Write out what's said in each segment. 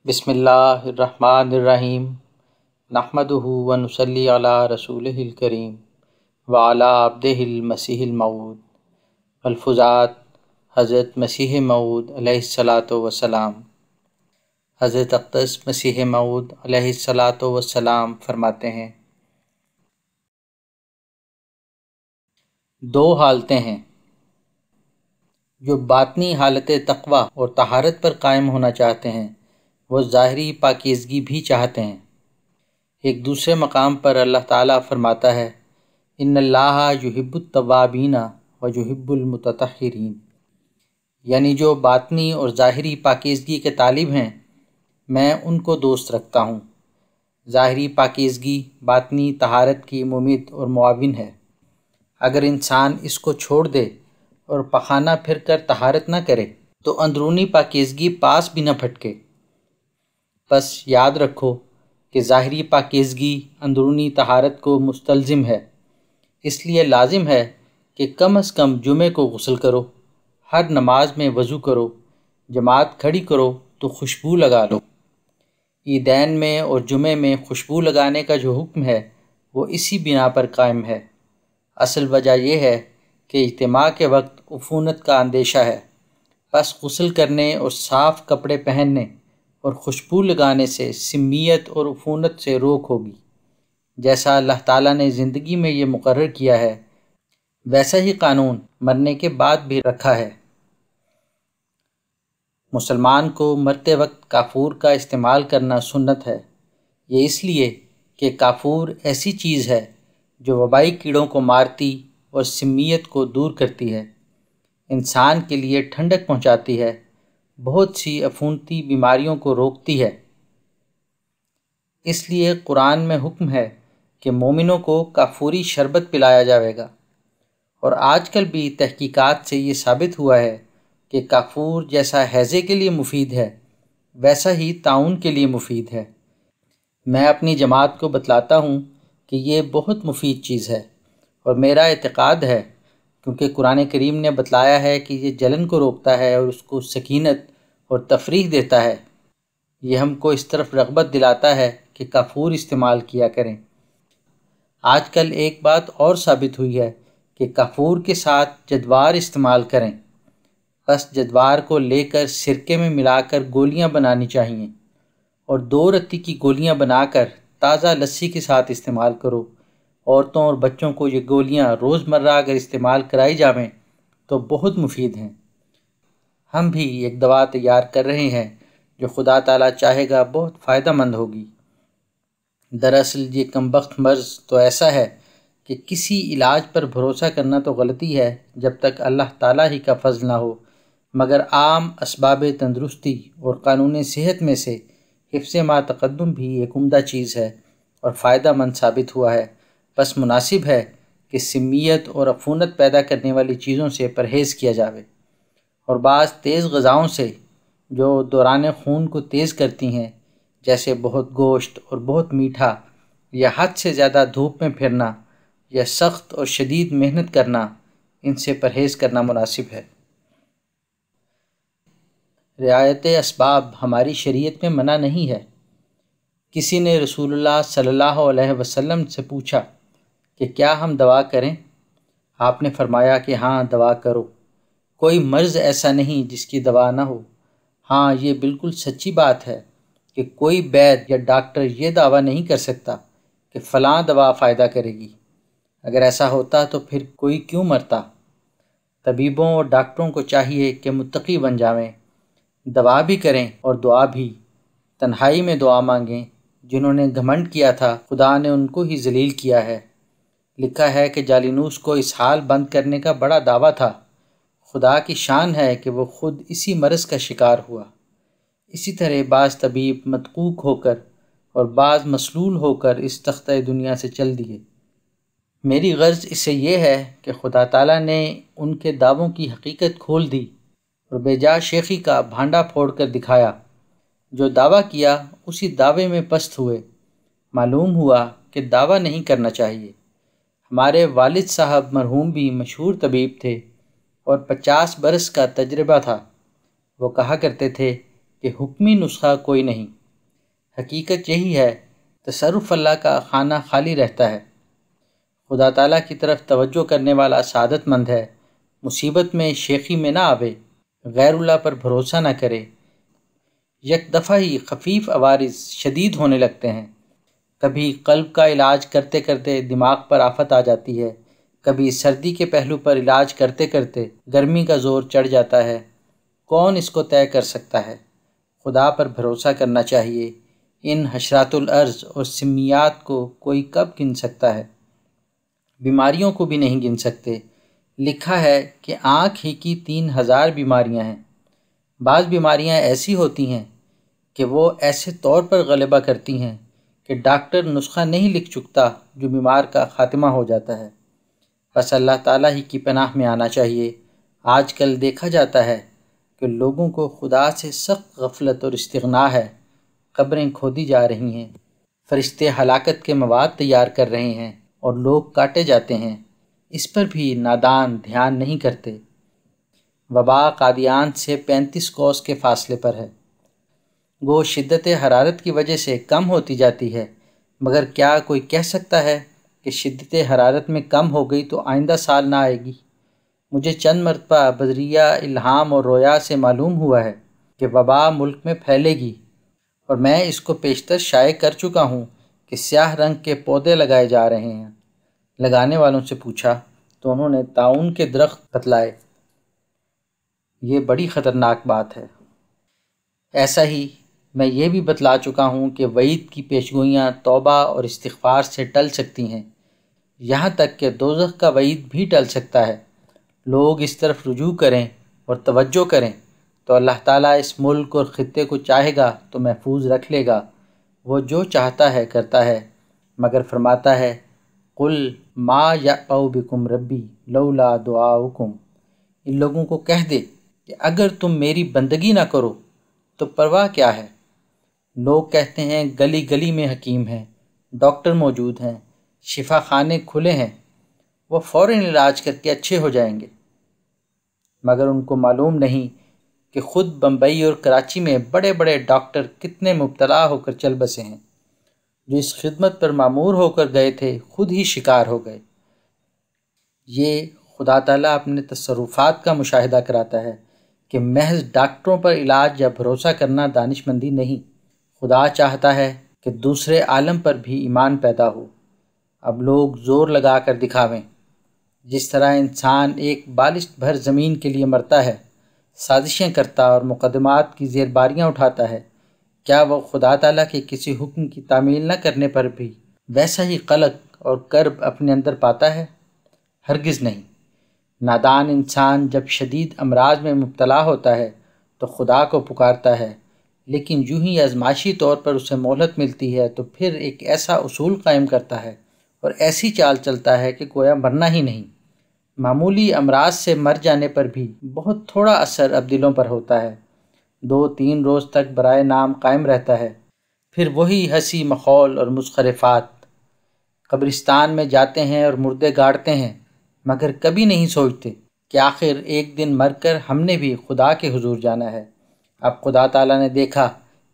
بسم اللہ الرحمن الرحیم نحمدہ ونصلی علی رسولہ الکریم وعلی عبدہ المسیح الموعود۔ ملفوظات حضرت مسیح موعود علیہ الصلاۃ والسلام۔ حضرت اقدس مسیح موعود علیہ الصلاۃ والسلام فرماتے ہیں، دو حالتیں ہیں جو باطنی حالت تقویٰ اور طہارت پر قائم ہونا چاہتے ہیں، وہ ظاہری پاکیزگی بھی چاہتے ہیں۔ ایک دوسرے مقام پر اللہ تعالیٰ فرماتا ہے، ان اللہ یحب التوابین و یحب المتطہرین، یعنی جو باطنی اور ظاہری پاکیزگی کے طالب ہیں میں ان کو دوست رکھتا ہوں۔ ظاہری پاکیزگی باطنی طہارت کی ممید اور معاون ہے۔ اگر انسان اس کو چھوڑ دے اور پخانہ پھر کر طہارت نہ کرے تو اندرونی پاکیزگی پاس بھی نہ پھٹکے۔ بس یاد رکھو کہ ظاہری پاکیزگی اندرونی طہارت کو مستلزم ہے، اس لیے لازم ہے کہ کم از کم جمعے کو غسل کرو، ہر نماز میں وضو کرو، جماعت کھڑی کرو تو خوشبو لگا لو۔ عیدین میں اور جمعے میں خوشبو لگانے کا جو حکم ہے وہ اسی بنا پر قائم ہے۔ اصل وجہ یہ ہے کہ اجتماع کے وقت عفونت کا اندیشہ ہے، بس غسل کرنے اور صاف کپڑے پہننے اور خوشبو لگانے سے سمیت اور عفونت سے روک ہوگی۔ جیسا اللہ تعالیٰ نے زندگی میں یہ مقرر کیا ہے ویسا ہی قانون مرنے کے بعد بھی رکھا ہے۔ مسلمان کو مرتے وقت کافور کا استعمال کرنا سنت ہے، یہ اس لیے کہ کافور ایسی چیز ہے جو وبائی کیڑوں کو مارتی اور سمیت کو دور کرتی ہے، انسان کے لیے ٹھنڈک پہنچاتی ہے، بہت سی عفونتی بیماریوں کو روکتی ہے۔ اس لیے قرآن میں حکم ہے کہ مومنوں کو کافوری شربت پلایا جائے گا، اور آج کل بھی تحقیقات سے یہ ثابت ہوا ہے کہ کافور جیسا ہیضے کے لیے مفید ہے ویسا ہی طاعون کے لیے مفید ہے۔ میں اپنی جماعت کو بتلاتا ہوں کہ یہ بہت مفید چیز ہے، اور میرا اعتقاد ہے کیونکہ قرآن کریم نے بتلایا ہے کہ یہ جلن کو روکتا ہے اور اس کو سکینت اور تفریح دیتا ہے، یہ ہم کو اس طرف رغبت دلاتا ہے کہ کافور استعمال کیا کریں۔ آج کل ایک بات اور ثابت ہوئی ہے کہ کافور کے ساتھ جدوار استعمال کریں، بس جدوار کو لے کر سرکے میں ملا کر گولیاں بنانی چاہیے، اور 2 رتی کی گولیاں بنا کر تازہ لسی کے ساتھ استعمال کرو۔ عورتوں اور بچوں کو یہ گولیاں روزمرہ اگر استعمال کرائی جائیں تو بہت مفید ہیں۔ ہم بھی ایک دوا تیار کر رہے ہیں جو خدا تعالیٰ چاہے گا بہت فائدہ مند ہوگی۔ دراصل یہ کمبخت مرض تو ایسا ہے کہ کسی علاج پر بھروسہ کرنا تو غلطی ہے جب تک اللہ تعالیٰ ہی کا فضل نہ ہو، مگر عام اسباب تندرستی اور قانون صحت میں سے حفظ ما تقدم بھی ایک عمدہ چیز ہے اور فائدہ مند ثابت ہوا ہے۔ بس مناسب ہے کہ سمیت اور عفونت پیدا کرنے والی چیزوں سے پرہیز کیا جاوے، اور بعض تیز غذاؤں سے جو دوران خون کو تیز کرتی ہیں، جیسے بہت گوشت اور بہت میٹھا، یا حد سے زیادہ دھوپ میں پھرنا، یا سخت اور شدید محنت کرنا، ان سے پرہیز کرنا مناسب ہے۔ رعایت اسباب ہماری شریعت میں منع نہیں ہے۔ کسی نے رسول اللہ صلی اللہ علیہ وسلم سے پوچھا کہ کیا ہم دوا کریں؟ آپ نے فرمایا کہ ہاں دوا کرو، کوئی مرض ایسا نہیں جس کی دوا نہ ہو۔ ہاں یہ بالکل سچی بات ہے کہ کوئی وید یا ڈاکٹر یہ دعویٰ نہیں کر سکتا کہ فلاں دوا فائدہ کرے گی، اگر ایسا ہوتا تو پھر کوئی کیوں مرتا۔ طبیبوں اور ڈاکٹروں کو چاہیے کہ متقی بن جاویں، دوا بھی کریں اور دعا بھی، تنہائی میں دعا مانگیں۔ جنہوں نے گھمنڈ کیا تھا خدا نے ان کو ہی ذلیل کیا ہے۔ لکھا ہے کہ جالینوس کو اس حال بند کرنے کا بڑا دعویٰ تھا، خدا کی شان ہے کہ وہ خود اسی مرض کا شکار ہوا۔ اسی طرح بعض طبیب مدقوق ہو کر اور بعض مسلول ہو کر اس تختہ دنیا سے چل دیے۔ میری غرض اس سے یہ ہے کہ خدا تعالیٰ نے ان کے دعووں کی حقیقت کھول دی اور بے جا شیخی کا بھانڈا پھوڑ کر دکھایا۔ جو دعویٰ کیا اسی دعوے میں پست ہوئے۔ معلوم ہوا کہ دعویٰ نہیں کرنا چاہیے۔ ہمارے والد صاحب مرحوم بھی مشہور طبیب تھے اور 50 برس کا تجربہ تھا۔ وہ کہا کرتے تھے کہ حکمی نسخہ کوئی نہیں، حقیقت یہی ہے تصرف اللہ کا خانہ خالی رہتا ہے۔ خدا تعالیٰ کی طرف توجہ کرنے والا سعادت مند ہے، مصیبت میں شیخی میں نہ آوے، غیر اللہ پر بھروسہ نہ کرے۔ یک دفعہ ہی خفیف عوارض شدید ہونے لگتے ہیں، کبھی قلب کا علاج کرتے کرتے دماغ پر آفت آ جاتی ہے، کبھی سردی کے پہلو پر علاج کرتے کرتے گرمی کا زور چڑھ جاتا ہے۔ کون اس کو طے کر سکتا ہے؟ خدا پر بھروسہ کرنا چاہیے۔ ان حشرات الارض اور سمیات کو کوئی کب گن سکتا ہے؟ بیماریوں کو بھی نہیں گن سکتے۔ لکھا ہے کہ آنکھ ہی کی 3000 بیماریاں ہیں۔ بعض بیماریاں ایسی ہوتی ہیں کہ وہ ایسے طور پر غلبہ کرتی ہیں کہ ڈاکٹر نسخہ نہیں لکھ چکتا جو بیمار کا خاتمہ ہو جاتا ہے۔ بس اللہ تعالیٰ ہی کی پناہ میں آنا چاہیے۔ آج کل دیکھا جاتا ہے کہ لوگوں کو خدا سے سخت غفلت اور استغنا ہے۔ قبریں کھودی جا رہی ہیں، فرشتے ہلاکت کے مواد تیار کر رہے ہیں اور لوگ کاٹے جاتے ہیں، اس پر بھی نادان دھیان نہیں کرتے۔ وبا قادیان سے 35 کوس کے فاصلے پر ہے۔ وہ شدت حرارت کی وجہ سے کم ہوتی جاتی ہے، مگر کیا کوئی کہہ سکتا ہے کہ شدت حرارت میں کم ہو گئی تو آئندہ سال نہ آئے گی؟ مجھے چند مرتبہ بذریعہ الہام اور رویا سے معلوم ہوا ہے کہ وبا ملک میں پھیلے گی، اور میں اس کو پیشتر شائع کر چکا ہوں کہ سیاہ رنگ کے پودے لگائے جا رہے ہیں۔ لگانے والوں سے پوچھا تو انہوں نے طاعون کے درخت بتلائے۔ یہ بڑی خطرناک بات ہے۔ ایسا ہی میں یہ بھی بتلا چکا ہوں کہ وعید کی پیشگوئیاں توبہ اور استغفار سے ٹل سکتی ہیں، یہاں تک کہ دوزخ کا وعید بھی ٹل سکتا ہے۔ لوگ اس طرف رجوع کریں اور توجہ کریں تو اللہ تعالیٰ اس ملک اور خطے کو چاہے گا تو محفوظ رکھ لے گا۔ وہ جو چاہتا ہے کرتا ہے، مگر فرماتا ہے قُلْ مَا يَعْبَأُ بِكُمْ رَبِّي لَوْلَا دُعَاؤُكُمْ۔ ان لوگوں کو کہہ دے کہ اگر تم میری بندگی نہ کرو تو پرواہ کیا ہے؟ لوگ کہتے ہیں گلی گلی میں حکیم ہیں، ڈاکٹر موجود ہیں، شفا خانے کھلے ہیں، وہ فوراً علاج کر کے اچھے ہو جائیں گے، مگر ان کو معلوم نہیں کہ خود بمبئی اور کراچی میں بڑے بڑے ڈاکٹر کتنے مبتلا ہو کر چل بسے ہیں۔ جو اس خدمت پر مامور ہو کر گئے تھے خود ہی شکار ہو گئے۔ یہ خدا تعالیٰ اپنے تصرفات کا مشاہدہ کراتا ہے کہ محض ڈاکٹروں پر علاج یا بھروسہ کرنا دانش مندی نہیں۔ خدا چاہتا ہے کہ دوسرے عالم پر بھی ایمان پیدا ہو۔ اب لوگ زور لگا کر دکھاویں، جس طرح انسان ایک بالشت بھر زمین کے لیے مرتا ہے، سازشیں کرتا اور مقدمات کی زیرباریاں اٹھاتا ہے، کیا وہ خدا تعالیٰ کے کسی حکم کی تعمیل نہ کرنے پر بھی ویسا ہی قلق اور کرب اپنے اندر پاتا ہے؟ ہرگز نہیں۔ نادان انسان جب شدید امراض میں مبتلا ہوتا ہے تو خدا کو پکارتا ہے، لیکن یوں ہی ازمائشی طور پر اسے مہلت ملتی ہے تو پھر ایک ایسا اصول قائم کرتا ہے اور ایسی چال چلتا ہے کہ گویا مرنا ہی نہیں۔ معمولی امراض سے مر جانے پر بھی بہت تھوڑا اثر اب دلوں پر ہوتا ہے، 2-3 روز تک برائے نام قائم رہتا ہے، پھر وہی ہنسی مخول اور مسخرفات۔ قبرستان میں جاتے ہیں اور مردے گاڑتے ہیں، مگر کبھی نہیں سوچتے کہ آخر ایک دن مر کر ہم نے بھی خدا کے حضور جانا ہے۔ اب خدا تعالیٰ نے دیکھا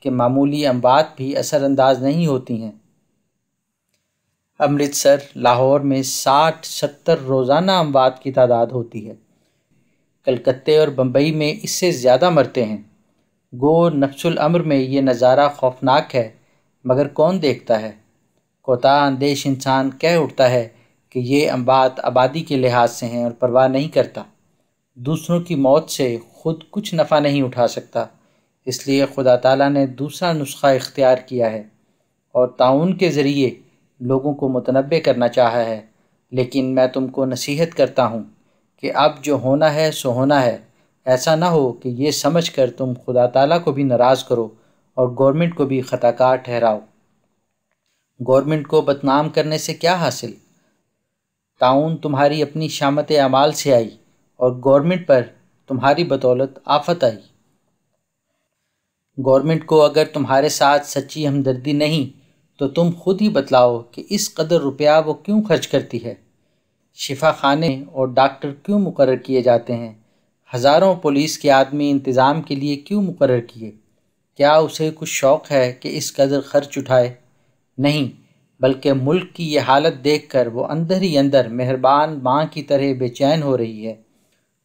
کہ معمولی اموات بھی اثر انداز نہیں ہوتی ہیں۔ امرتسر، لاہور میں 60-70 روزانہ اموات کی تعداد ہوتی ہے۔ کلکتے اور بمبئی میں اس سے زیادہ مرتے ہیں۔ گو نفس الامر میں یہ نظارہ خوفناک ہے، مگر کون دیکھتا ہے؟ کوتاہ اندیش انسان کہہ اٹھتا ہے کہ یہ اموات آبادی کے لحاظ سے ہیں اور پرواہ نہیں کرتا، دوسروں کی موت سے خود کچھ نفع نہیں اٹھا سکتا، اس لیے خدا تعالیٰ نے دوسرا نسخہ اختیار کیا ہے اور طاعون کے ذریعے لوگوں کو متنبع کرنا چاہا ہے۔ لیکن میں تم کو نصیحت کرتا ہوں کہ اب جو ہونا ہے سو ہونا ہے، ایسا نہ ہو کہ یہ سمجھ کر تم خدا تعالیٰ کو بھی ناراض کرو اور گورنمنٹ کو بھی خطا کار ٹھہراؤ۔ گورنمنٹ کو بدنام کرنے سے کیا حاصل؟ طاعون تمہاری اپنی شامت اعمال سے آئی اور گورنمنٹ پر تمہاری بدولت آفت آئی۔ گورنمنٹ کو اگر تمہارے ساتھ سچی ہمدردی نہیں تو تم خود ہی بتلاؤ کہ اس قدر روپیہ وہ کیوں خرچ کرتی ہے؟ شفا خانے اور ڈاکٹر کیوں مقرر کیے جاتے ہیں؟ ہزاروں پولیس کے آدمی انتظام کے لیے کیوں مقرر کیے؟ کیا اسے کچھ شوق ہے کہ اس قدر خرچ اٹھائے؟ نہیں، بلکہ ملک کی یہ حالت دیکھ کر وہ اندر ہی اندر مہربان ماں کی طرح بے چین ہو رہی ہے۔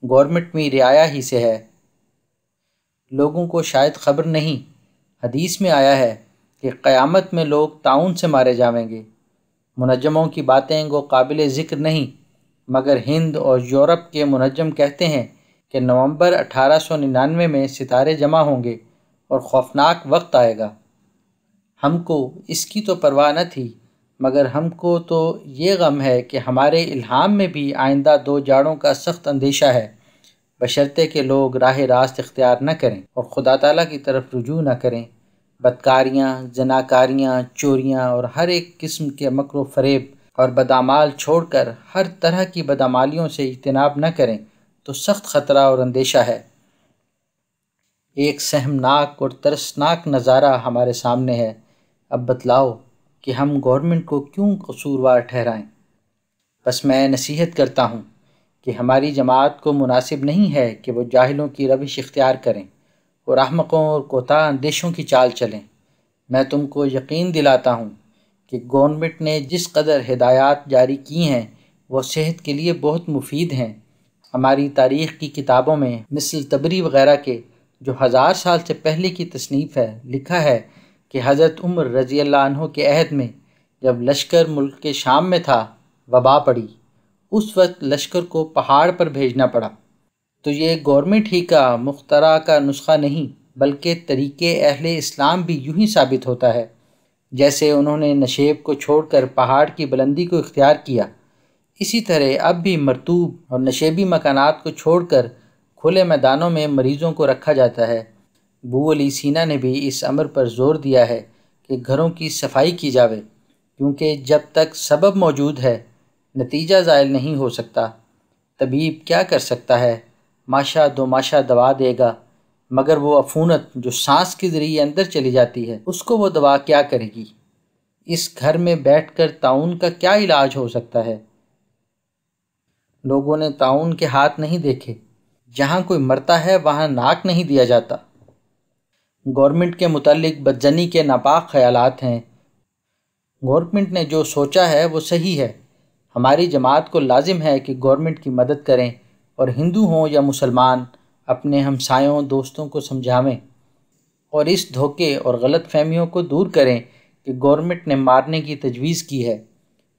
گورنمنٹ میں رعایا ہی سے ہے۔ لوگوں کو شاید خبر نہیں، حدیث میں آیا ہے کہ قیامت میں لوگ طاعون سے مارے جاویں گے۔ منجموں کی باتیں گو قابل ذکر نہیں، مگر ہند اور یورپ کے منجم کہتے ہیں کہ نومبر 1899 میں ستارے جمع ہوں گے اور خوفناک وقت آئے گا۔ ہم کو اس کی تو پرواہ نہ تھی، مگر ہم کو تو یہ غم ہے کہ ہمارے الہام میں بھی آئندہ 2 جاڑوں کا سخت اندیشہ ہے، بشرطے کہ لوگ راہ راست اختیار نہ کریں اور خدا تعالیٰ کی طرف رجوع نہ کریں، بدکاریاں، زناکاریاں، چوریاں اور ہر ایک قسم کے مکر و فریب اور بدعمال چھوڑ کر ہر طرح کی بدعمالیوں سے اجتناب نہ کریں تو سخت خطرہ اور اندیشہ ہے۔ ایک سہمناک اور ترسناک نظارہ ہمارے سامنے ہے۔ اب بتلاؤ کہ ہم گورنمنٹ کو کیوں قصوروار ٹھہرائیں؟ بس میں نصیحت کرتا ہوں کہ ہماری جماعت کو مناسب نہیں ہے کہ وہ جاہلوں کی روش اختیار کریں اور احمقوں اور کوتاہ اندیشوں کی چال چلیں۔ میں تم کو یقین دلاتا ہوں کہ گورنمنٹ نے جس قدر ہدایات جاری کی ہیں وہ صحت کے لیے بہت مفید ہیں۔ ہماری تاریخ کی کتابوں میں مثل تبری وغیرہ کے، جو 1000 سال سے پہلے کی تصنیف ہے، لکھا ہے کہ حضرت عمر رضی اللہ عنہ کے عہد میں جب لشکر ملک کے شام میں تھا، وبا پڑی، اس وقت لشکر کو پہاڑ پر بھیجنا پڑا۔ تو یہ گورنمنٹ ہی کا مخترع کا نسخہ نہیں، بلکہ طریقے اہل اسلام بھی یوں ہی ثابت ہوتا ہے۔ جیسے انہوں نے نشیب کو چھوڑ کر پہاڑ کی بلندی کو اختیار کیا، اسی طرح اب بھی مرطوب اور نشیبی مکانات کو چھوڑ کر کھلے میدانوں میں مریضوں کو رکھا جاتا ہے۔ ابو علی سینا نے بھی اس امر پر زور دیا ہے کہ گھروں کی صفائی کی جاوے، کیونکہ جب تک سبب موجود ہے نتیجہ زائل نہیں ہو سکتا۔ طبیب کیا کر سکتا ہے؟ ماشا دو ماشا دوا دے گا، مگر وہ عفونت جو سانس کے ذریعے اندر چلی جاتی ہے، اس کو وہ دوا کیا کرے گی؟ اس گھر میں بیٹھ کر طاعون کا کیا علاج ہو سکتا ہے؟ لوگوں نے طاعون کے ہاتھ نہیں دیکھے، جہاں کوئی مرتا ہے وہاں ناک نہیں دیا جاتا۔ گورنمنٹ کے متعلق بدظنی کے ناپاک خیالات ہیں۔ گورنمنٹ نے جو سوچا ہے وہ صحیح ہے۔ ہماری جماعت کو لازم ہے کہ گورنمنٹ کی مدد کریں، اور ہندو ہوں یا مسلمان اپنے ہمسایوں دوستوں کو سمجھاویں اور اس دھوکے اور غلط فہمیوں کو دور کریں کہ گورنمنٹ نے مارنے کی تجویز کی ہے۔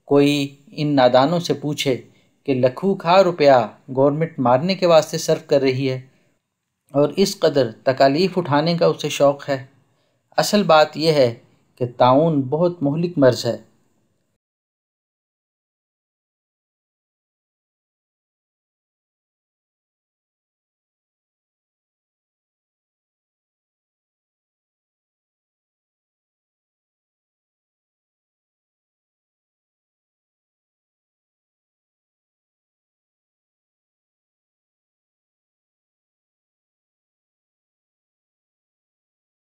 کوئی ان نادانوں سے پوچھے کہ لکھوں کھا روپیہ گورنمنٹ مارنے کے واسطے صرف کر رہی ہے اور اس قدر تکالیف اٹھانے کا اسے شوق ہے۔ اصل بات یہ ہے کہ طاعون بہت مہلک مرض ہے۔